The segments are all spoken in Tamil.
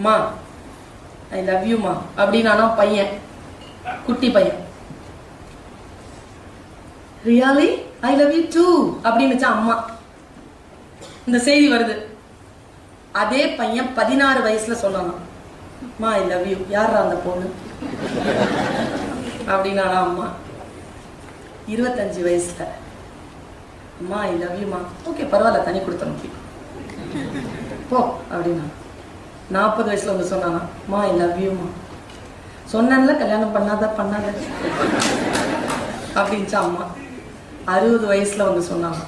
மா ஐ லவ் யூ மா அப்படின்னா பையன், குட்டி பையன். Really I love you too அப்படின்னு அம்மா. இந்த செய்தி வருது. அதே பையன் 16 வயசுல சொன்னான், மா ஐ லவ் யூ. யாரா அந்த பொண்ணு அப்படின்னா அம்மா. 25 வயசுல அம்மா ஐ லவ் யூ மா. ஓகே பரவாயில்ல, தனி கொடுத்தனும் போ அப்படின்னா. 40 வயசுல வந்து சொன்னானா, மா ஐ லவ் யூ மா. சொன்னேன்ல கல்யாணம் பண்ணாத அப்படின்ச்சா அம்மா. 60 வயசுல வந்து சொன்னாங்க,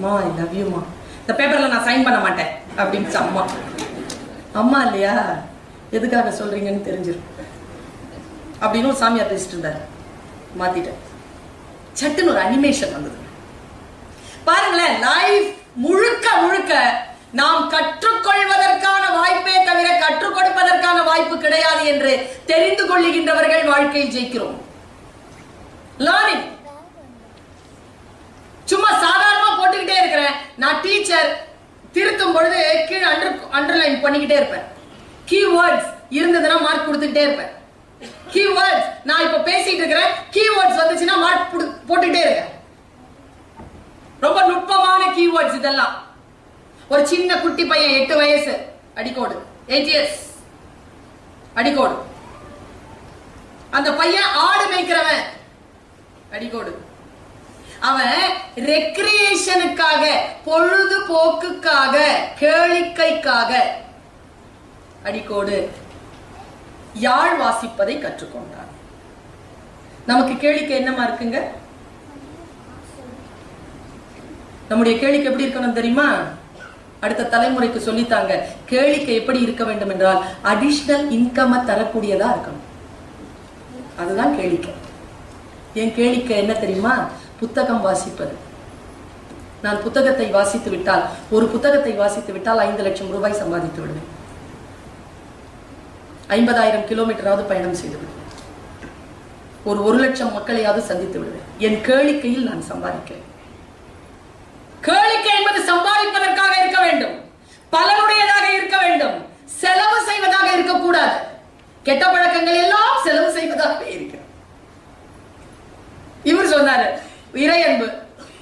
மா ஐ லவ் யூ மா. இந்த பேப்பர்ல நான் சைன் பண்ண மாட்டேன் அப்படின்ச்சு அம்மா. அம்மா இல்லையா, எதுக்காக சொல்றீங்கன்னு தெரிஞ்சிடும் அப்படின்னு ஒரு சாமியார் பேசிட்டு இருந்தாரு. மாத்திட்டேன். சட்டுன்னு ஒரு அனிமேஷன் வந்தது. பாருங்களேன், லைஃப் முழுக்க முழுக்க நாம் கற்றுக்கொள்வதற்கான வாய்ப்பே தவிர கற்றுக் கொடுப்பதற்கான வாய்ப்பு கிடையாது என்று தெரிந்து கொள்ளுகின்றவர்கள் வாழ்க்கையில் ஜெயிக்கிறோம். லேர்னிங் சும்மா சாதாரணமா போட்டுக்கிட்டே இருக்கிறேன். நான் டீச்சர் திருத்தும் பொழுது கீழே அண்டர்லைன் பண்ணிக்கிட்டே இருப்பேன். கீவேர்ட்ஸ் இருந்ததுன்னா மார்க் கொடுத்துக்கிட்டே இருப்பேன். கீவேர்ட்ஸ் நான் இப்ப பேசிட்டு இருக்கிறேன், கீவேர்ட்ஸ் வந்துச்சுன்னா மார்க் போட்டுக்கிட்டே இருக்கேன். ரொம்ப நுட்பமான கீவேர்ட்ஸ் இதெல்லாம். ஒரு சின்ன குட்டி பையன் 8 வயசு அடிக்கோடு, 8 இயர்ஸ் அடிக்கோடு. அந்த பையன் ஆடு மேய்க்கிறவன் அடிக்கோடு. அவன் ரெக்ரியேஷனுக்காக, பொழுதுபோக்குக்காக, கேளிக்கைக்காக அடிக்கோடு யாழ் வாசிப்பதை கற்றுக்கொண்டான். நமக்கு கேளிக்கை என்னமா இருக்குங்க? நம்முடைய கேளிக்கை எப்படி இருக்கணும் தெரியுமா? அடுத்த தலைமுறைக்கு சொல்லித்தாங்க. கேளிக்கை எப்படி இருக்க வேண்டும் என்றால் அடிஷனல் இன்கம் தரக்கூடியதா இருக்கணும். அதுதான் கேளிக்கை. என் கேளிக்கை என்ன தெரியுமா? புத்தகம் வாசிப்பது. நான் புத்தகத்தை வாசித்து விட்டால், ஒரு புத்தகத்தை வாசித்து விட்டால் 5 லட்சம் ரூபாய் சம்பாதித்து விடுவேன். 50,000 கிலோமீட்டராவது பயணம் செய்து விடுவேன். ஒரு 1 லட்சம் மக்களையாவது சந்தித்து விடுவேன். என் கேளிக்கையில் நான் சம்பாதிக்கிறேன். கேளிக்கை என்பது சம்பாதிப்பதற்காக இருக்க வேண்டும், பலனுடையதாக இருக்க வேண்டும், செலவு செய்வதாக இருக்கக்கூடாது. கெட்ட பழக்கங்கள் எல்லாம் செலவு செய்வதாக இருக்கிறது. இவர் சொன்னாரு இறையன்பு.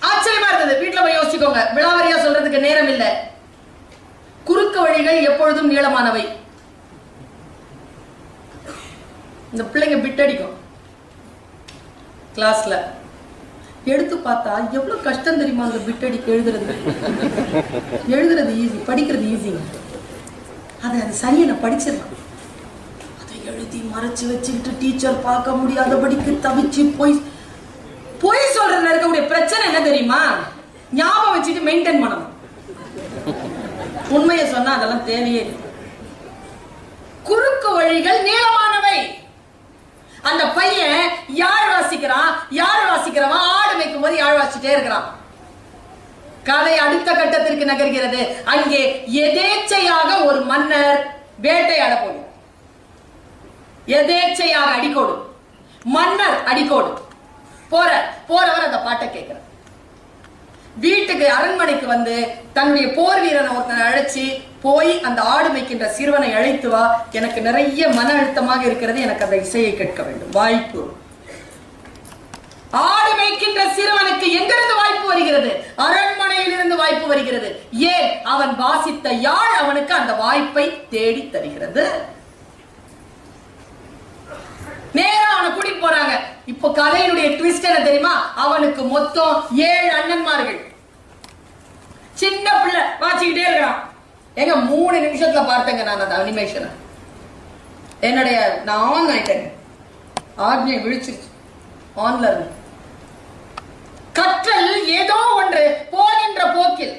ஆச்சரியமா இருந்தது. வீட்டுல போய் யோசிச்சுக்கோங்க. விளாவரியா சொல்றதுக்கு நேரம் இல்லை. குறுக்கு வழிகள் எப்பொழுதும் நீளமானவை. இந்த பிள்ளைங்க பிட்டடிக்கும் கிளாஸ்ல. எடுத்து பார்த்தா எவ்வளவு கஷ்டம் தெரியுமா அந்த பிட்டடிக்கு எழுதுறது. எழுதுறது ஈஸி, படிக்கிறது ஈஸி. அதை அது சரியா நான் படிச்சிடலாம். அதை எழுதி மறைச்சு வச்சுக்கிட்டு டீச்சர் பார்க்க முடியாதபடிக்கு தவிச்சு போய் சொல்றதுல இருக்கக்கூடிய பிரச்சனை என்ன தெரியுமா? ஞாபகம் வச்சுட்டு மெயின்டைன் பண்ணணும். உண்மையை சொன்னா அதெல்லாம் தேவையே. குறுக்கு வழிகள் நீளமானவை. அந்த பையன் யாழ் வாசிக்கிறான். யாழ் வாசிக்கிறவன் ஆடு மேய்க்கும் போது யாழ் வாசிட்டே இருக்கிறான். கதை அடுத்த கட்டத்திற்கு நகர்கிறது. அங்கே எதேச்சையாக ஒரு மன்னர் வேட்டையாட போகிறார். எதேச்சையாக அடிக்கோடு. மன்னர் அடிக்கோடு போறவர் அந்த பாட்டை கேட்கிறார். வீட்டுக்கு அரண்மனைக்கு வந்து தன்னுடைய போர் வீரனை ஒருத்தனை அழைச்சி போய் அந்த ஆடு மேய்க்கின்ற சிறுவனை அழைத்து வா, எனக்கு நிறைய மன அழுத்தமாக இருக்கிறது, எனக்கு அந்த இசையை கேட்க வேண்டும். வாய்ப்பு. ஆடு மேய்க்கின்ற சிறுவனுக்கு எங்கிருந்து வாய்ப்பு வருகிறது? அரண்மனையில் இருந்து வாய்ப்பு வருகிறது. ஏன்? அவன் வாசித்த யாழ் அவனுக்கு அந்த வாய்ப்பை தேடி தருகிறது. நேரா அவனை கூட்டிட்டு போறாங்க. இப்ப கதையினுடைய ட்விஸ்ட் என்ன தெரியுமா? அவனுக்கு மொத்தம் 7 அண்ணன்மார்கள். சின்ன பிள்ளை வாசிக்கிட்டே இருக்கிறான். எங்க 3 நிமிஷத்துல பார்த்தேங்க நான் அந்த அனிமேஷனை. என்னுடைய நான் ஆன் ஆயிட்டேங்க. ஆக்ஞை விழிச்சிருச்சு. ஆன்ல இருந்து கற்றல் ஏதோ ஒன்று போகின்ற போக்கில்,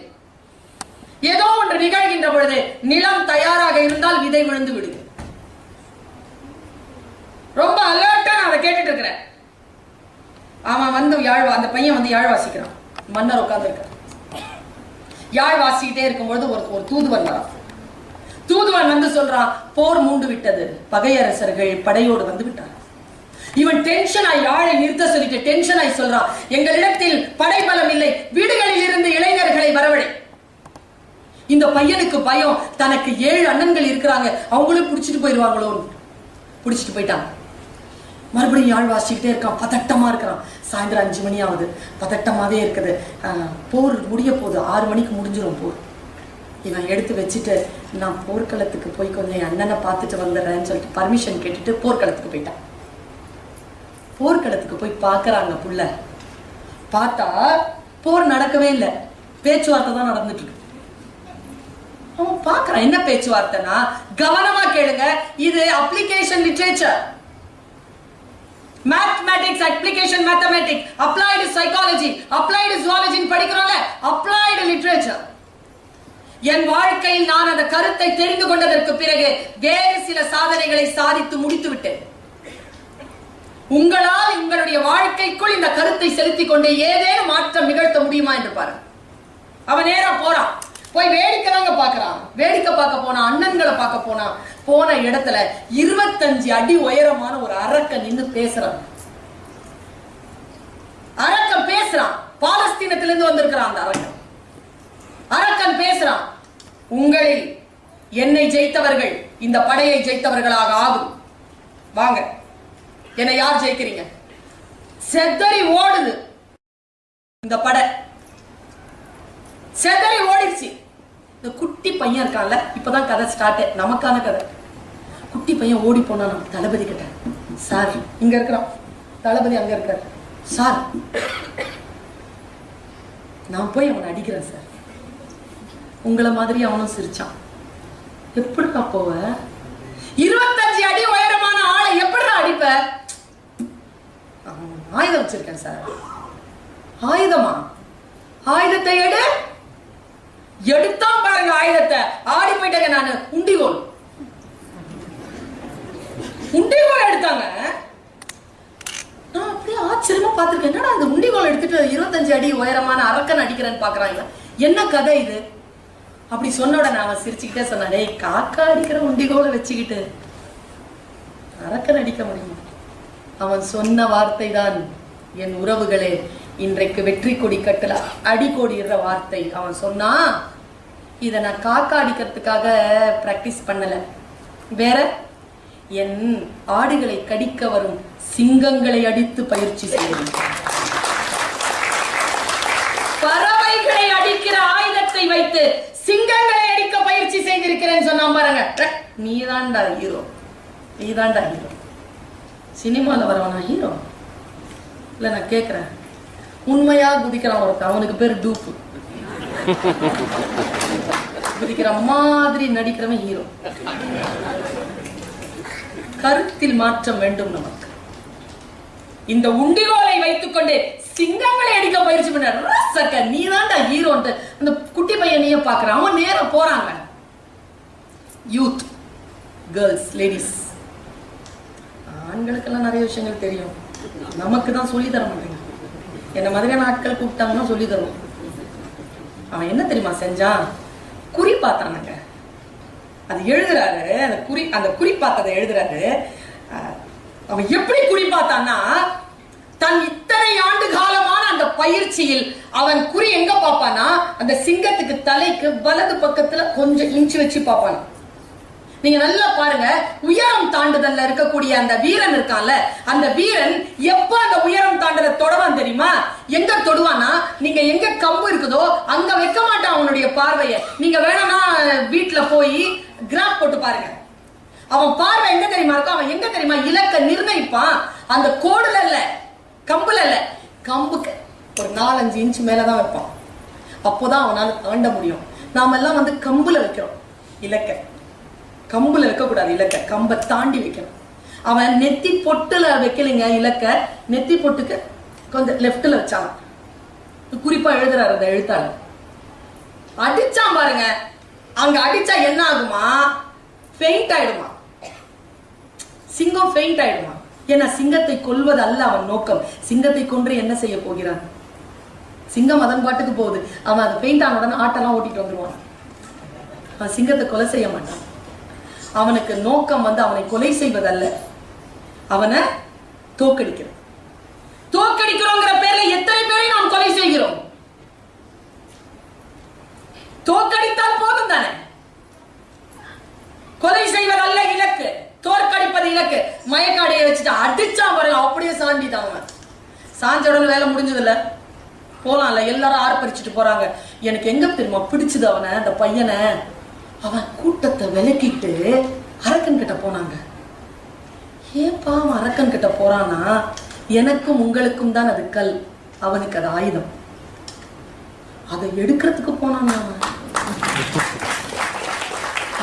ஏதோ ஒன்று நிகழ்கின்ற பொழுது நிலம் தயாராக இருந்தால் விதை விழுந்து விடுது. ரொம்ப அலர்ட்டா நான் அதை கேட்டுட்டு இருக்கிறேன். அவன் வந்து அந்த பையன் வந்து யாழ் வாசிக்கிறான். மன்னர் உட்கார்ந்து இருக்க. யாழ் வாசிக்கிட்டே இருக்கும்போது ஒரு தூதுவன் வரான். தூதுவன் வந்து சொல்றான், போர் மூண்டு விட்டது, பகையரசர்கள் படையோடு வந்து விட்டார். இவன் டென்ஷன் ஆகி யாழை நிறுத்த சொல்லிட்டு டென்ஷன் ஆகி சொல்றான், எங்களிடத்தில் படைபலம் இல்லை, வீடுகளில் இருந்து இளைஞர்களை வரவழை. இந்த பையனுக்கு பயம், தனக்கு 7 அண்ணன்கள் இருக்கிறாங்க, அவங்களும் பிடிச்சிட்டு போயிடுவாங்களோ. பிடிச்சிட்டு போயிட்டாங்க. மறுபடியும் யாழ் வாசிக்கிட்டே இருக்கான், பதட்டமா இருக்கிறான். சாயந்தரம் 5 மணி ஆகுது, பதட்டமாவே இருக்குது. போர் முடிய போகுது, 6 மணிக்கு முடிஞ்சிடும் போர். இவன் எடுத்து வச்சுட்டு நான் போர்க்களத்துக்கு போய் கொஞ்சம் என் அண்ணனை பார்த்துட்டு வந்துடுறேன்னு சொல்லிட்டு பர்மிஷன் கேட்டுட்டு போர்க்களத்துக்கு போயிட்டான். போர்க்களத்துக்கு போய் பார்க்கறாங்க புள்ள. பார்த்தா போர் நடக்கவே இல்லை, பேச்சுவார்த்தை தான் நடந்துட்டு இருக்கு. அவன் பார்க்கறான், என்ன பேச்சுவார்த்தைனா, கவனமா கேளுங்க, இது application literature. Mathematics, application mathematics, applied psychology, applied zoology படிக்கிறோம்ல, அப்ளைடு லிட்ரேச்சர். என் வாழ்க்கையில் நான் அந்த கருத்தை தெரிந்து கொண்டதற்கு பிறகு வேறு சில சாதனைகளை சாதித்து முடித்து விட்டேன். உங்களால் உங்களுடைய வாழ்க்கைக்குள் இந்த கருத்தை செலுத்திக் கொண்டே ஏதேனும் மாற்றம் நிகழ்த்த முடியுமா என்று பாருங்க. அவன் நேரா போறான், போய் வேடிக்கை தாங்க பாக்குறான். வேடிக்கை பார்க்க போனா, அண்ணன்களை பார்க்க போனா, போன இடத்துல 25 அடி உயரமான ஒரு அரக்கன் நின்று பேசுறான். அரக்கன் பேசுறான், பாலஸ்தீனத்திலிருந்து வந்திருக்கிறான் அந்த அரக்கன். அரக்கன் பேசுறான், உங்களில் என்னை ஜெயித்தவர்கள் இந்த படையை ஜெயித்தவர்களாக ஆகும். வாங்க, என்னை யார் ஜெயிக்கிறீங்க? செதறி ஓடுது இந்த படை, செதறி ஓடிடுச்சு. இந்த குட்டி பையன் இருக்கான்ல, இப்பதான் கதை ஸ்டார்ட், நமக்கான கதை. குட்டி பையன் ஓடி போனா, நம்ம தளபதி கிட்ட, சார் இங்க இருக்கிறான், தளபதி அங்க இருக்காரு, சார் நான் போய் அவனை அடிக்கிறேன் சார். உங்களை மாதிரி அவனும் சிரிச்சான். எப்படிக்கா போவ? 25 அடி உயரமான ஆளை எப்படி அடிப்ப? ஆயுதம் வச்சிருக்கேன் சார். ஆயுதமா? ஆயுதத்தை எடு. எடுத்தான் பாருங்க ஆயுதத்தை, ஆடி போயிட்டாங்க. நானு உண்டிகோல் எடுத்தாங்க. நான் அப்படியே ஆச்சரியமா பார்த்திருக்கேன், என்னடா அந்த உண்டிகோல் எடுத்துட்டு 25 அடி உயரமான அரக்கன் அடிக்கிறேன்னு பாக்குறாங்க, என்ன கதை இது? அப்படி சொன்ன உடனே அவன் சிரிச்சுக்கிட்டே சொன்னான், டேய், காக்கா அடிக்கிற உண்டிகோலை வச்சுக்கிட்டு அரக்கன் அடிக்க முடியுமா? அவன் சொன்ன வார்த்தை தான் என் உறவுகளே இன்றைக்கு வெற்றி கொடி கட்டல அடிக்கோடிடுற வார்த்தை. அவன் சொன்னா, இதை நான் காக்கா அடிக்கிறதுக்காக பிராக்டிஸ் பண்ணல, வேற என் ஆடுகளை கடிக்க வரும் சிங்கங்களை அடித்து பயிற்சி செய்வேன். பறவைகளை அடிக்கிற ஆயுதத்தை வைத்து சிங்கங்களை அடிக்க பயிற்சி செய்திருக்கிறேன்னு சொன்னா பாருங்க. நீதான்டா ஹீரோ, நீதான்டா ஹீரோ. சினிமால வரவனா ஹீரோ இல்ல? நான் கேக்குறேன், உண்மையா குதிக்கிறான் ஒருத்தன், அவனுக்கு பேர் டூப்பு. குதிக்கிற மாதிரி நடிக்கிறவன் ஹீரோ. கருத்தில் மாற்றம் வேண்டும் நமக்கு. இந்த உண்டிகோலை வைத்துக் கொண்டு சிங்கங்களை அடிக்க பயிற்சி பண்ண நீதான்டா ஹீரோன்ட்டு அந்த குட்டி பையனையே பாக்குறான். அவன் நேர போறாங்க. யூத், கேர்ள்ஸ், லேடிஸ், ஆண்களுக்கெல்லாம் நிறைய விஷயங்கள் தெரியும், நமக்கு தான் சொல்லி தர மாட்டேங்க. என்ன மாதிரியான ஆட்கள் கூப்பிட்டாங்கன்னா சொல்லி தருவோம். அவன் என்ன தெரியுமா செஞ்சான்? குறி பார்த்தானுங்க. அது எழுதுறாரு, அந்த குறி பார்த்ததை எழுதுறாரு. அவன் எப்படி குறி பார்த்தான்னா, தன் இத்தனை ஆண்டு காலமான அந்த பயிற்சியில் அவன் குறி எங்க பார்ப்பானா, அந்த சிங்கத்துக்கு தலைக்கு வலது பக்கத்துல கொஞ்சம் இன்ச்சு வச்சு பார்ப்பான். நீங்க நல்லா பாருங்க, உயரம் தாண்டுதல்ல இருக்கக்கூடிய அந்த வீரன் இருக்கான்ல, அந்த வீரன் எப்ப அந்த உயரம் தாண்டத தொடுவான் தெரியுமா? எங்க தொடுவானா, நீங்க எங்க கம்பு இருக்குதோ அங்க வைக்க மாட்டான் அவனுடைய பார்வையை. நீங்க வேணும்னா வீட்டுல போய் கிராஃப் போட்டு பாருங்க. அவன் பார்வை எங்க தெரியுமா இருக்கும்? அவன் எங்க தெரியுமா இலக்க நிர்ணயிப்பான்? அந்த கோடுல இல்ல, கம்புல இல்ல, கம்புக்கு ஒரு 4-5 இன்ச் மேலதான் வைப்பான். அப்போதான் அவனால தாண்ட முடியும். நாம எல்லாம் வந்து கம்புல வைக்கிறோம் இலக்க, கம்புல வைக்க கூடாது இலக்க, கம்பை தாண்டி வைக்கணும். அவன் நெத்தி பொட்டுல வைக்கலைங்க இலக்க, நெத்தி பொட்டுக்கு கொஞ்சம் லெப்ட்ல வச்சான். குறிப்பா எழுதுறாரு அந்த எழுத்தாளர். அடிச்சான் பாருங்க, அங்க அடிச்சா என்ன ஆகுமா? ஃபெயிண்ட் ஆயிடுமா, சிங்கம் ஃபெயிண்ட் ஆயிடுமா. ஏன்னா சிங்கத்தை கொல்வது அல்ல அவன் நோக்கம். சிங்கத்தை கொன்று என்ன செய்ய போகிறான்? சிங்கம் அதன் பாட்டுக்கு போகுது. அவன் அதை பெயிண்ட் ஆன உடனே ஆட்டெல்லாம் ஓட்டிட்டு வந்துருவான். அவன் சிங்கத்தை கொலை செய்ய மாட்டான். அவனுக்கு நோக்கம் வந்து அவனை கொலை செய்வதல்ல, அவனை தோக்கடிக்கிறது. தோக்கடிக்கிறோங்கிற பேர்ல எத்தனை பேரை நாம் கொலை செய்கிறோம்? தோற்கடித்தால் போதும் தானே. கொலை செய்வதல்ல இலக்கு, தோற்கடிப்பது இலக்கு. மயக்காடையை வச்சுட்டு அடிச்சா பாருங்க, அப்படியே சாண்டிட்டாங்க. சாஞ்ச உடனே வேலை முடிஞ்சது இல்ல, போலாம்ல. எல்லாரும் ஆர்ப்பரிச்சுட்டு போறாங்க. எனக்கு எங்க தெரியுமா பிடிச்சது அவனை, அந்த பையனை. அவன் கூட்டத்தை விலக்கிட்டு அரக்கன் கிட்ட போனாங்க. ஏப்பா அவன் அரக்கன் கிட்ட போறானா, எனக்கும் உங்களுக்கும் தான் அது கல், அவனுக்கு அது ஆயுதம். அதை எடுக்கிறதுக்கு போனாங்க.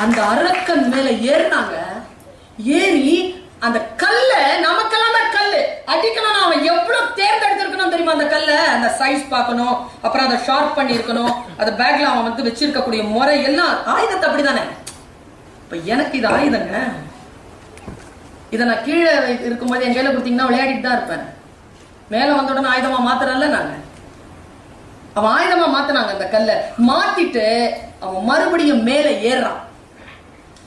அந்த அரக்கன் மேல ஏறினாங்க. ஏறி அந்த கல்ல, நமக்கெல்லாம் தான் கல்லு அடிக்கணும். அவன் எவ்வளவு தேர்ந்தெடுத்திருக்கணும் தெரியுமா அந்த கல்ல. அந்த சைஸ் பார்க்கணும், அப்புறம் அதை ஷார்ப் பண்ணி இருக்கணும், அந்த பேக்ல அவன் வந்து வச்சிருக்கக்கூடிய முறை எல்லாம். ஆயுதத்தை அப்படிதானே. இப்ப எனக்கு இது ஆயுதங்க. இதை நான் கீழே இருக்கும்போது என் கையில கொடுத்தீங்கன்னா விளையாடிட்டு தான் இருப்பேன். மேல வந்த உடனே ஆயுதமா மாத்துறல நாங்க. அவன் ஆயுதமா மாத்தினாங்க. அந்த கல்ல மாத்திட்டு அவன் மறுபடியும் மேல ஏறான்.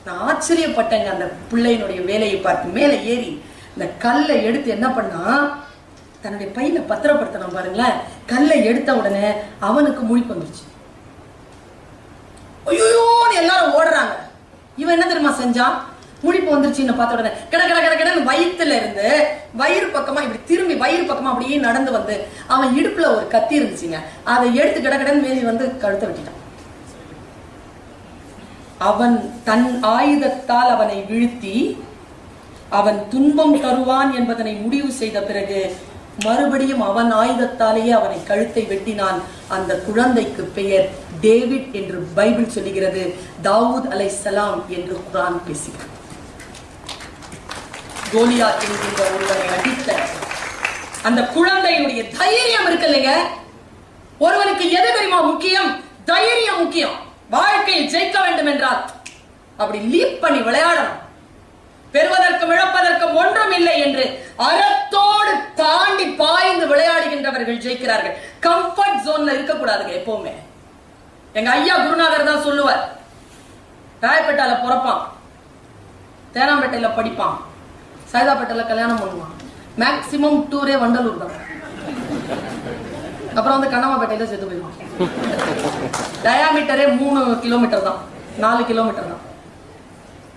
நான் ஆச்சரியப்பட்டேங்க அந்த பிள்ளையினுடைய வேலையை பார்த்து. மேல ஏறி இந்த கல்லை எடுத்து என்ன பண்ணா, தன்னுடைய பையில பத்திரப்படுத்தினா பாருங்களேன். கல்லை எடுத்த உடனே அவனுக்கு முழிப்பு வந்துருச்சு. ஐயோன்னு எல்லாரும் ஓடுறாங்க. இவன் என்ன தெரியுமா செஞ்சான், முழிப்பு வந்துருச்சுன்னு பார்த்த உடனே கட கட கட கடன்னு வயிற்றுல இருந்து வயிறு பக்கமா இப்படி திரும்பி வயிறு பக்கமா அப்படியே நடந்து வந்து அவன் இடுப்புல ஒரு கத்தி இருந்துச்சுங்க, அதை எடுத்து கட கடன்னு மேலே வந்து கழுத்தை வெட்டிட்டான். அவன் தன் ஆயுதத்தால் அவனை வீழ்த்தி அவன் துன்பம் தருவான் என்பதனை முடிவு செய்த பிறகு மறுபடியும் அவன் ஆயுதத்தாலேயே அவனை கழுத்தை வெட்டினான். அந்த குழந்தைக்கு பெயர் டேவிட் என்று பைபிள் சொல்லுகிறது. தாவூத் அலைஹிஸ்ஸலாம் என்று குர்ஆன் பேசுகிறது. கோலியாத் என்கின்ற ஒருவனை அடித்த அந்த குழந்தையுடைய தைரியம் இருக்கு இல்லைங்க. ஒருவனுக்கு எது தெரியுமா முக்கியம்? தைரியம் முக்கியம். வாழ்க்கையில் ஜெயிக்க வேண்டும் என்றால் அப்படி லீப் பண்ணி விளையாடணும். பெறுவதற்கும் இழப்பதற்கும் ஒன்றும் இல்லை என்று அறத்தோடு தாண்டி பாய்ந்து விளையாடுகின்றவர்கள் ஜெயிக்கிறார்கள். கம்ஃபர்ட் ஜோன்ல இருக்கக்கூடாதுங்க எப்பவுமே. எங்க ஐயா குருநாதர் தான் சொல்லுவார், ராயப்பேட்டால பிறப்பான், தேனாம்பேட்டையில படிப்பான், சைதாப்பேட்டையில கல்யாணம் பண்ணுவான், மேக்சிமம் டூரே வண்டலூர் தான், அப்புறம் வந்து கண்ணமாப்பேட்டையில செத்து போயிடுவான். டயாமீட்டரே 3 கிலோமீட்டர் தான், 4 கிலோமீட்டர் தான்.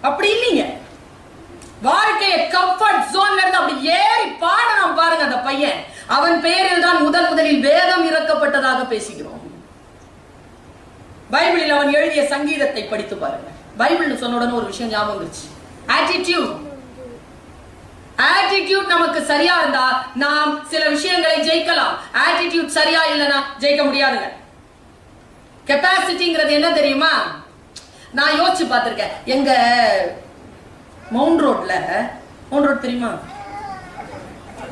அப்படி இல்லைங்க. வாழ்க்கையை கம்ஃபர்ட் ஜோன்ல இருந்து அப்படி ஏறி பாடணும் பாருங்க அந்த பையன். அவன் பெயரில் தான் முதலில் வேதம் இறக்கப்பட்டதாக பேசுகிறோம். பைபிளில் அவன் எழுதிய சங்கீதத்தை படித்து பாருங்க. பைபிள் சொன்ன உடனே ஒரு விஷயம் ஞாபகம் வந்துருச்சு. ஆட்டிடியூட் நமக்கு சரியா இருந்தா நாம் சில விஷயங்களை ஜெயிக்கலாம். ஆட்டிடியூட் சரியா இல்லைன்னா ஜெயிக்க முடியாதுங்க. கெப்பாசிட்டிங்கிறது என்ன தெரியுமா? நான் யோசிச்சு பார்த்திருக்கேன். எங்க மவுண்ட் ரோட் தெரியுமா?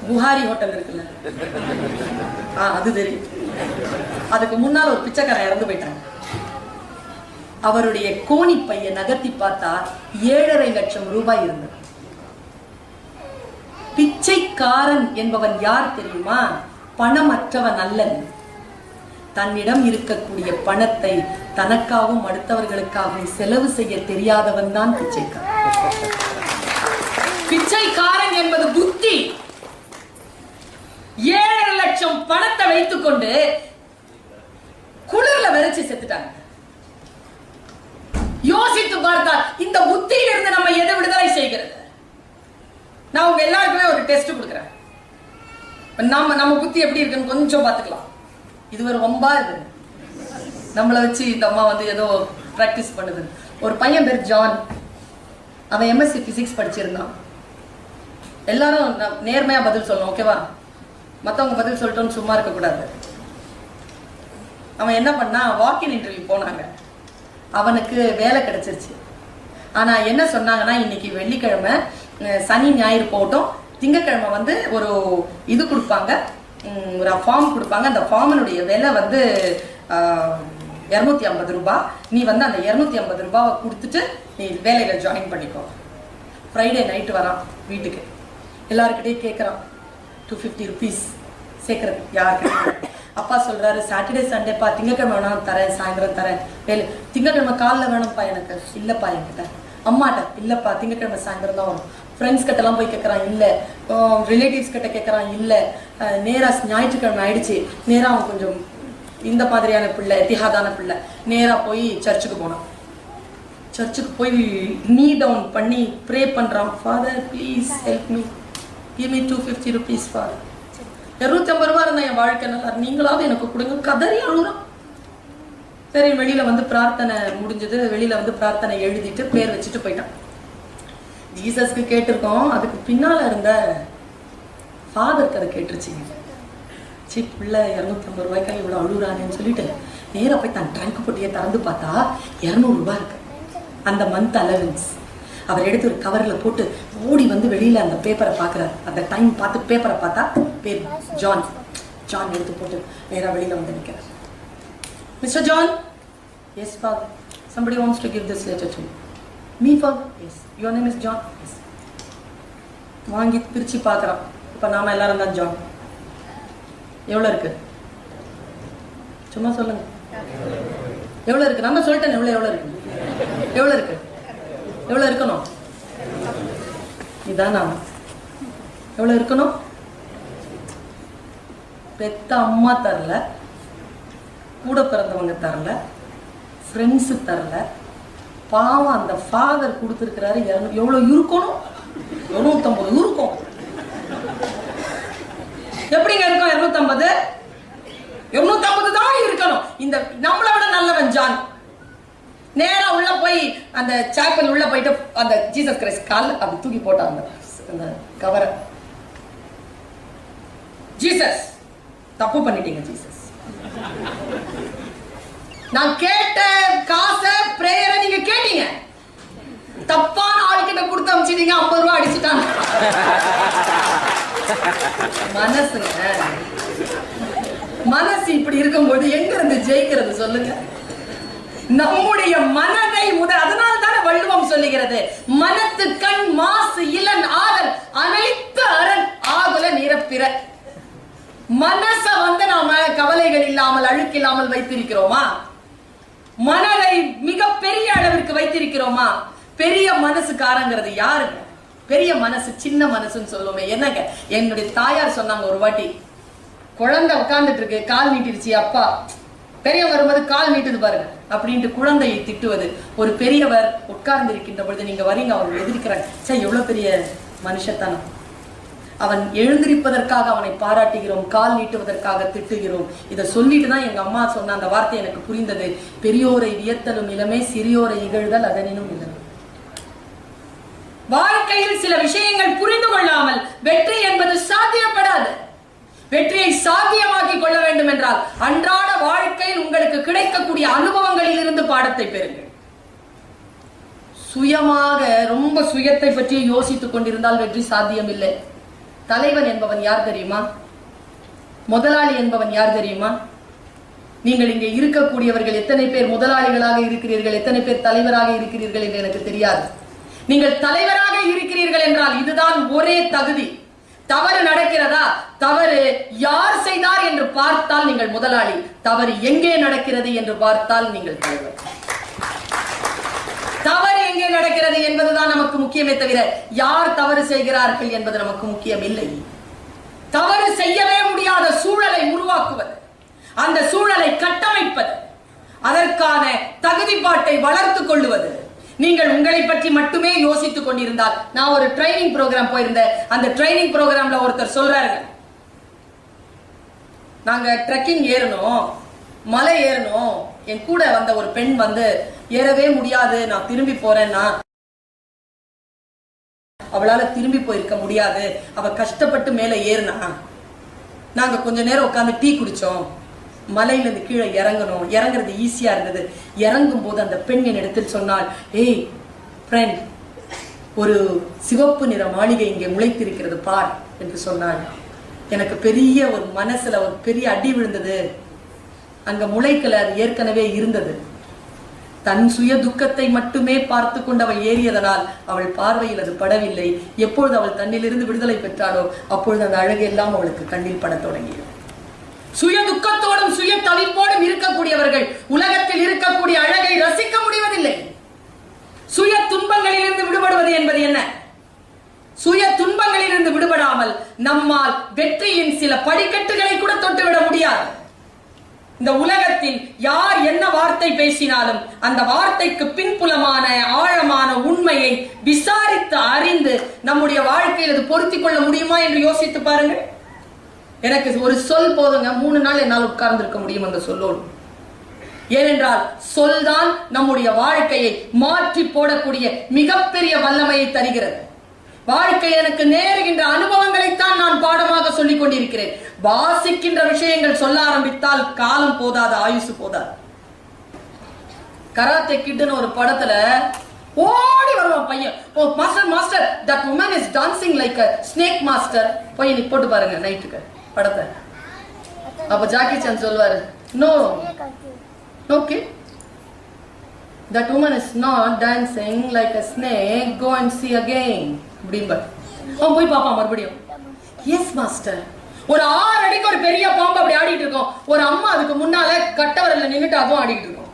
புகாரி ஹோட்டல் இருக்குல்ல, அது தெரியும். அதுக்கு முன்னால் ஒரு பிச்சைக்காரன் இறந்து போயிட்டாங்க. அவருடைய கோணி பைய நகர்த்தி பார்த்தா 7.5 லட்சம் ரூபாய் இருந்தது. பிச்சைக்காரன் என்பவன் யார் தெரியுமா? பணமற்றவன் அல்லன். தன்னிடம் இருக்கக்கூடிய பணத்தை தனக்காகவும் அடுத்தவர்களுக்காகவும் செலவு செய்ய தெரியாதவன் தான் பிச்சைக்காரன். பிச்சைக்காரன் என்பது புத்தி. 7 லட்சம் பணத்தை வைத்துக் கொண்டு குளிர்ல விரைச்சு செத்துட்டாங்க. யோசித்து பார்த்தால் இந்த புத்தியிலிருந்து நம்ம எதை விடுதலை செய்கிறது? நான் உங்க எல்லாருக்குமே ஒரு டெஸ்ட் கொடுக்குறேன். நம்ம புத்தி எப்படி இருக்குன்னு கொஞ்சம் பார்த்துக்கலாம். இது ஒரு வம்பா இது. நம்மளை வச்சு இந்த அம்மா வந்து ஏதோ பிராக்டிஸ் பண்ணுது. ஒரு பையன் பேர் ஜான். அவன் எம்எஸ்சி பிசிக்ஸ் படிச்சிருந்தான். எல்லாரும் நேர்மையா பதில் சொல்லணும், ஓகேவா? மற்றவங்க பதில் சொல்லிட்டோன்னு சும்மா இருக்கக்கூடாது. அவன் என்ன பண்ணா, வாக்கின் இன்டர்வியூ போனாங்க. அவனுக்கு வேலை கிடைச்சிருச்சு. ஆனா என்ன சொன்னாங்கன்னா, இன்னைக்கு வெள்ளிக்கிழமை, சனி ஞாயிறு போட்டோம், திங்கக்கிழமை வந்து ஒரு இது கொடுப்பாங்க, ஒரு ஃபார்ம் கொடுப்பாங்க. அந்த ஃபார்மினுடைய விலை வந்து 250 ரூபாய். நீ வந்து அந்த 250 ரூபாவை கொடுத்துட்டு நீ வேலையில ஜாயின் பண்ணிக்கோ. ஃப்ரைடே நைட்டு வரான் வீட்டுக்கு. எல்லாருக்கிட்டையும் கேட்குறான் 250 ருபீஸ் சேர்க்கறது யாருக்கு. அப்பா சொல்றாரு, சாட்டர்டே சண்டேப்பா, திங்கக்கிழமை வேணாம் தரேன், சாயந்தரம் தரேன். வேலை திங்கக்கிழமை காலைல வேணும்ப்பா எனக்கு. இல்லப்பா என்கிட்ட. அம்மாட்ட இல்லப்பா, திங்கக்கிழமை சாயந்தரம் தான் வரும். ஃப்ரெண்ட்ஸ் கிட்டலாம் போய் கேட்குறான், இல்லை. ரிலேட்டிவ்ஸ் கிட்ட கேட்குறான், இல்லை. நேராக ஞாயிற்றுக்கிழமை ஆயிடுச்சு. நேராக அவன் கொஞ்சம் இந்த மாதிரியான பிள்ளை, எத்திஹாதான பிள்ளை. நேரா போய் சர்ச்சுக்கு போனான். சர்ச்சுக்கு போய் நீ டவுன் பண்ணி ப்ரே பண்றான். Father please help me, give me 250 rupees father. 250 ரூபா இருந்தா என் வாழ்க்கை நல்லா, நீங்களாவது எனக்கு கொடுங்க. கதறி அழுறான். சரி, வெளியில வந்து பிரார்த்தனை முடிஞ்சது. வெளியில வந்து பிரார்த்தனை எழுதிட்டு பேர் வச்சுட்டு போயிட்டான். ஜீசஸ்க்கு கேட்டிருக்கோம், அதுக்கு பின்னால இருந்த ஃபாதருக்கு அதை கேட்டுருச்சிங்க. சி பிள்ளை 250 ரூபாய்க்காக இவ்வளோ அழுகுறானேன்னு சொல்லிட்டு நேராக போய் தன் ட்ரங்க் பொட்டியை திறந்து பார்த்தா 200 ரூபாய் இருக்கு, அந்த மந்த் அலவன்ஸ். அவர் எடுத்து ஒரு கவரில் போட்டு ஓடி வந்து வெளியில் அந்த பேப்பரை பார்க்குறாரு. அந்த டைம் பார்த்து பேப்பரை பார்த்தா பேர் ஜான். ஜான் எடுத்து போட்டு நேராக வெளியில் வந்து நிற்கிறார். Mister John. Yes father. somebody wants to give this letter to me. Me father? Yes. Your name is John? Yes. வாங்கி பிரித்து பார்க்குறான். இப்போ நாம எல்லாரும் தான் ஜான். எவ்வளோ இருக்கு சும்மா சொல்லுங்க. எவ்வளோ இருக்கு? நம்ம சொல்லிட்டேன். எவ்வளோ இருக்கு? எவ்வளோ இருக்கு? எவ்வளோ இருக்கணும்? இதான் நாம எவ்வளோ இருக்கணும்? பெத்த அம்மா தரல, கூட பிறந்தவங்க தரல, ஃப்ரெண்ட்ஸு தரல, பாவம் அந்த ஃபாதர் கொடுத்துருக்கிறாரு. எவ்வளோ இருக்கணும்? 250 இருக்கும். எப்படிங்க இருக்கும் 250? 250 தான் இருக்கணும். இந்த நம்மளை விட நல்லவன் ஜான். நேரா உள்ள போய் அந்த சாப்பல் உள்ள போயிட்டு அந்த ஜீசஸ் கிரைஸ்ட் கால் அப்படி தூக்கி போட்டாங்க அந்த கவரை. ஜீசஸ் தப்பு பண்ணிட்டீங்க ஜீசஸ். நான் கேட்ட காசை பிரேயரை நீங்க கேட்டீங்க, தப்பான ஆள்கிட்ட கொடுத்து அமிச்சிட்டீங்க. 50 ரூபாய் அடிச்சுட்டாங்க. மனசுங்க, மனசு இப்படி இருக்கும்போது எங்க இருந்து ஜெயிக்கிறது சொல்லுங்க? நம்முடைய மனதை முதல். அதனால தானே வள்ளுவம் சொல்லுகிறது, மனத்து கண் மாசு இளன் ஆதல் அனைத்து அரண் ஆகுல நிரப்பிற. மனச வந்து நாம கவலைகள் இல்லாமல் அழுக்கில்லாமல் வைத்திருக்கிறோமா? மனதை மிக பெரிய அளவிற்கு வைத்திருக்கிறோமா? பெரிய மனசுக்காரங்கிறது யாருங்க? பெரிய மனசு சின்ன மனசுன்னு சொல்லுவோமே. என்னங்க, என்னுடைய தாயார் சொன்னாங்க ஒரு வாட்டி, குழந்தை உட்கார்ந்துட்டு இருக்கு, கால் நீட்டிருச்சு, அப்பா பெரியவர் வரும்போது கால் நீட்டுது பாருங்க அப்படின்ட்டு குழந்தையை திட்டுவது. ஒரு பெரியவர் உட்கார்ந்து இருக்கின்ற பொழுது நீங்க வரீங்க, அவங்க எதிர்க்கிறாங்க. சரி, எவ்வளவு பெரிய மனுஷத்தானம். அவன் எழுந்திருப்பதற்காக அவனை பாராட்டுகிறோம், கால் நீட்டுவதற்காக திட்டுகிறோம். இதை சொல்லிட்டு தான் எங்க அம்மா சொன்ன அந்த வார்த்தை எனக்கு புரிந்தது. பெரியோரை வியத்தலும் இளமே, சிறியோரை இகழ்தல் அதனினும் இளமே. வாழ்க்கையில் சில விஷயங்கள் புரிந்து கொள்ளாமல் வெற்றி என்பது சாத்தியப்படாது. வெற்றியை சாத்தியமாக்கி கொள்ள வேண்டும் என்றால் அன்றாட வாழ்க்கையில் உங்களுக்கு கிடைக்கக்கூடிய அனுபவங்களில் இருந்து பாடத்தை பெறுங்கள். சுயமாக ரொம்ப சுயத்தை பற்றி யோசித்துக் கொண்டிருந்தால் வெற்றி சாத்தியம் இல்லை. தலைவன் என்பவன் யார் தெரியுமா? முதலாளி என்பவன் யார் தெரியுமா? நீங்கள் இங்கே இருக்கக்கூடியவர்கள் எத்தனை பேர் முதலாளிகளாக இருக்கிறீர்கள், எத்தனை பேர் தலைவராக இருக்கிறீர்கள் என்று எனக்கு தெரியாது. நீங்கள் தலைவராக இருக்கிறீர்கள் என்றால் இதுதான் ஒரே தகுதி. தவறு நடக்கிறதா? தவறு யார் செய்தார் என்று பார்த்தால் நீங்கள் முதலாளி. தவறு எங்கே நடக்கிறது என்று பார்த்தால் நீங்கள் தலைவர். தவறு எங்கே நடக்கிறது என்பதுதான் நமக்கு முக்கியமே தவிர யார் தவறு செய்கிறார்கள் என்பது நமக்கு முக்கியம் இல்லை. தவறு செய்யவே முடியாத சூழலை உருவாக்குவது, அந்த சூழலை கட்டமைப்பது, அதற்கான தகுதிப்பாட்டை வளர்த்துக் கொள்ளுவது. நீங்கள் உங்களை பற்றி மட்டுமே யோசித்துக் கொண்டிருந்தால். நான் ஒரு ட்ரைனிங் ப்ரோக்ராம் போயிருந்தேன். அந்த ட்ரைனிங் ப்ரோக்ராம்ல ஒருத்தர் சொல்றாரு, நாங்க ட்ரெக்கிங் ஏறணும், மலை ஏறணும். என் கூட வந்த ஒரு பெண் வந்து ஏறவே முடியாது, நான் திரும்பி போறேன்னா அவளால திரும்பி போயிருக்க முடியாது, அவ கஷ்டப்பட்டு மேல ஏறினா. நாங்க கொஞ்ச நேரம் உட்காந்து டீ குடிச்சோம், மலையில இருந்து கீழே இறங்கணும். இறங்குறது ஈஸியா இருந்தது. இறங்கும் போது அந்த பெண் என் இடத்தில் சொன்னாள், ஏய் ஃப்ரெண்ட், ஒரு சிவப்பு நிற மாளிகை இங்கே முளைத்திருக்கிறது பார் என்று சொன்னாள். எனக்கு பெரிய ஒரு மனசுல ஒரு பெரிய அடி விழுந்தது. அங்க முளைக்கல, அது ஏற்கனவே இருந்தது. தன் சுய துக்கத்தை மட்டுமே பார்த்து கொண்டு அவள் ஏறியதனால் அவள் பார்வையில் அது படவில்லை. எப்பொழுது அவள் தன்னிலிருந்து விடுதலை பெற்றாளோ அப்பொழுது அந்த அழகு எல்லாம் அவளுக்கு கண்ணில் பட தொடங்கியது. சுய துக்கத்தோடும் சுய தவிப்போடும் இருக்கக்கூடியவர்கள் உலகத்தில் இருக்கக்கூடிய அழகை ரசிக்க முடிவதில்லை. சுய துன்பங்களிலிருந்து விடுபடுவது என்பது என்ன? சுய துன்பங்களிலிருந்து விடுபடாமல் நம்மால் வெற்றியின் சில படிக்கட்டுகளை கூட தொட்டுவிட முடியாது. இந்த உலகத்தில் யார் என்ன வார்த்தை பேசினாலும் அந்த வார்த்தைக்கு பின்புலமான ஆழமான உண்மையை விசாரித்து அறிந்து நம்முடைய வாழ்க்கையில் அது பொருத்திக் கொள்ள முடியுமா என்று யோசித்து பாருங்கள். எனக்கு ஒரு சொல் போதுங்க, 3 நாள் என்னால் உட்கார்ந்து இருக்க முடியும் அந்த சொல்லோடு. ஏனென்றால் சொல்தான் நம்முடைய வாழ்க்கையை மாற்றி போடக்கூடிய மிகப்பெரிய வல்லமையை தருகிறது. வாழ்க்கை எனக்கு நேருகின்ற அனுபவங்களைத்தான் நான் பாடமாக சொல்லிக் கொண்டிருக்கிறேன். வாசிக்கின்ற விஷயங்கள் சொல்ல ஆரம்பித்தால் காலம் போதாது, ஆயுசு போதாது. கராத்தே கிட்னு ஒரு படத்துல ஓடி வருவான் பையன், oh master master that woman is dancing like a snake master. போய் நீ போட்டு பாருங்க நைட்டுக்கு படத்தை. அப்ப ஜாக்கி சான் சொல்வாரு, no okay, that woman is not dancing like a snake, go and see again அப்படிம்பார். அவன் போய் பாப்பான் மறுபடியும், எஸ் மாஸ்டர். ஒரு 6 அடிக்கு ஒரு பெரிய பாம்பு அப்படி ஆடிட்டு இருக்கோம், ஒரு அம்மா அதுக்கு முன்னால கட்டவரல்ல நின்னுட்டு அதுவும் ஆடிட்டு இருக்கும்.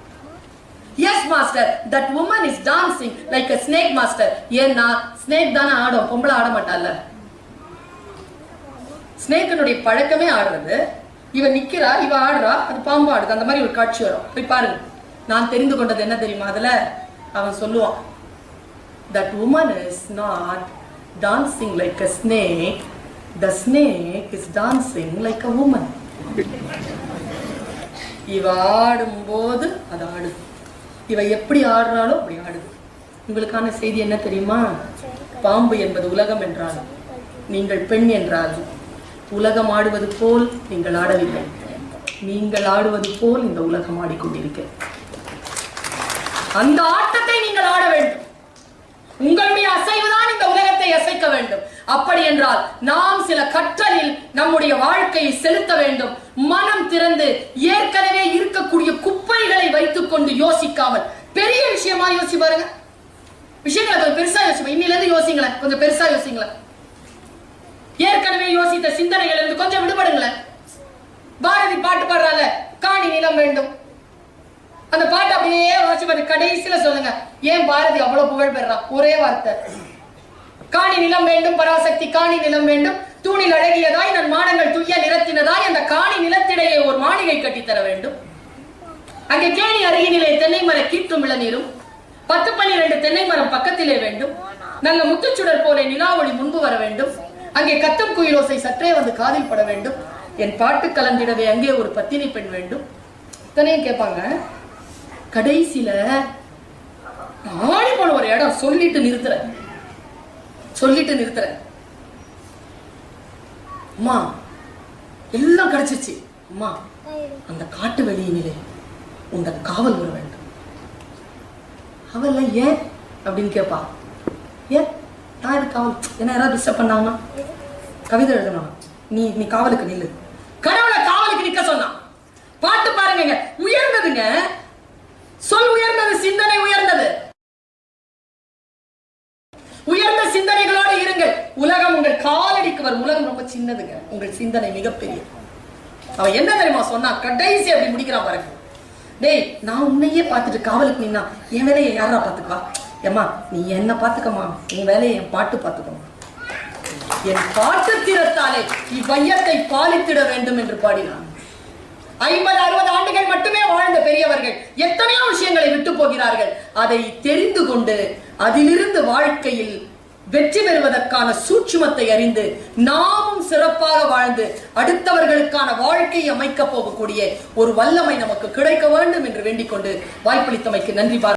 Yes master, that woman is dancing like a snake master. ஏன்னா ஸ்னேக் தானே ஆடும், பொம்பளை ஆட மாட்டால. ஸ்னேக்கினுடைய பழக்கமே ஆடுறது. இவ நிக்கிறா, இவ ஆடுறா, அது பாம்பு ஆடுது. அந்த மாதிரி ஒரு காட்சி வரும், போய் பாருங்க. நான் தெரிந்து கொண்டது என்ன தெரியுமா? அதுல அவன் சொல்லுவான், that woman is not dancing like a snake, the snake is dancing like a woman. இவ ஆடும்போது அது ஆடுது, இவ எப்படி ஆடுறாளோ அப்படி ஆடுது. உங்களுக்கான செய்தி என்ன தெரியுமா? பாம்பு என்பது உலகம் என்றாலும், நீங்கள் பெண் என்றாலும், உலகம் ஆடுவது போல் நீங்கள் ஆடவில்லை. நீங்கள் ஆடுவது போல் இந்த உலகம் ஆடிக்கொண்டிருக்கிறது. அந்த ஆட்டத்தை நீங்கள் ஆட வேண்டும். உங்களுடைய அசைவுதான் இந்த உலகத்தை அசைக்க வேண்டும். அப்படி என்றால் நாம் சில கற்றலில் நம்முடைய வாழ்க்கையை செலுத்த வேண்டும். மனம் திறந்து ஏற்கனவே இருக்கக்கூடிய குப்பைகளை வைத்துக் கொண்டு யோசிக்காமல் பெரிய விஷயமா யோசி பாருங்க. விஷயங்களை கொஞ்சம் பெருசா யோசிப்போம். இன்னில இருந்து யோசிங்களேன், கொஞ்சம் பெருசா யோசிங்களேன். ஏற்கனவே யோசித்த சிந்தனைகள் இருந்து கொஞ்சம் விடுபடுங்களேன். பாரதி பாட்டு பாடுறாங்க, காணி நிலம் வேண்டும். அந்த பாட்டு அப்படியே வாசி பாரு, கடைசியில சொல்லுங்க ஏன் பாரதி அவ்வளவு புகழ் பெறான்? ஒரே வார்த்தை, காணி நிலம் வேண்டும் பராசக்தி, காணி நிலம் வேண்டும். தூணில் அழகியதாய் நன் மானங்கள் துய்ய நிறத்தினதாய் அந்த காணி நிலத்திடையே ஒரு மாளிகை கட்டித்தர வேண்டும். அங்கே கேணி அருகினிலே தென்னை மர கீற்றும் இளநீரும், 10-12 தென்னை மரம் பக்கத்திலே வேண்டும். நல்ல முத்துச்சுடர் போல நிலாவொளி முன்பு வர வேண்டும். அங்கே கத்தும் குயிலோசை சற்றே வந்து காதில் பட வேண்டும். என் பாட்டு கலந்திடவே அங்கே ஒரு பத்தினி பெண் வேண்டும். இத்தனையும் கேட்பாங்க. கடைசியில ஆடி போன ஒரு இடம் சொல்லிட்டு நிறுத்துறேன். அம்மா எல்லாம் கிடைச்சிச்சு, அம்மா அந்த காட்டு வெளியினிலே உங்க காவல் வர வேண்டும். அவள் ஏன் அப்படின்னு கேட்பா. ஏன் நான் இது காவல்? என்ன யாராவது டிஸ்டர்ப் பண்ணாங்கன்னா கவிதை எழுதணும், நீ காவலுக்கு நில்லு. கடவுளை காவலுக்கு நிக்க சொன்னான். பாட்டு பாருங்க, உயர்ந்ததுங்க. சொல் உயர்ந்தது, சிந்தனை உயர்ந்தது. உயர்ந்த சிந்தனைகளோடு இருங்கள். உலகம் உங்கள் காலடிக்கு வரும். உலகம் ரொம்ப சின்னதுங்க, உங்கள் சிந்தனை மிகப்பெரிய. அவன் என்ன தெரியுமா சொன்னா? கடைசி அப்படி முடிக்கிறான் பாருங்க. டேய், நான் உன்னையே பார்த்துட்டு காவலுக்கு நின்னா என் வேலையை யாரா பாத்துக்குவா? ஏமா நீ என்ன பாத்துக்கமா, உன் வேலையை என் பாட்டு பாத்துக்கமா. என் பாட்டு திறத்தாலே இவ்வையத்தை பாலித்திட வேண்டும் என்று பாடினான். 50-60 ஆண்டுகள் மட்டுமே வாழ்ந்த பெரியவர்கள் எத்தனையோ விஷயங்களை விட்டு போகிறார்கள். அதை தெரிந்து கொண்டு அதிலிருந்து வாழ்க்கையில் வெற்றி பெறுவதற்கான சூட்சுமத்தை அறிந்து நாமும் சிறப்பாக வாழ்ந்து அடுத்தவர்களுக்கான வாழ்க்கையை அமைக்க போகக்கூடிய ஒரு வல்லமை நமக்கு கிடைக்க வேண்டும் என்று வேண்டிக் கொண்டு வாய்ப்பளித்தமைக்கு நன்றி.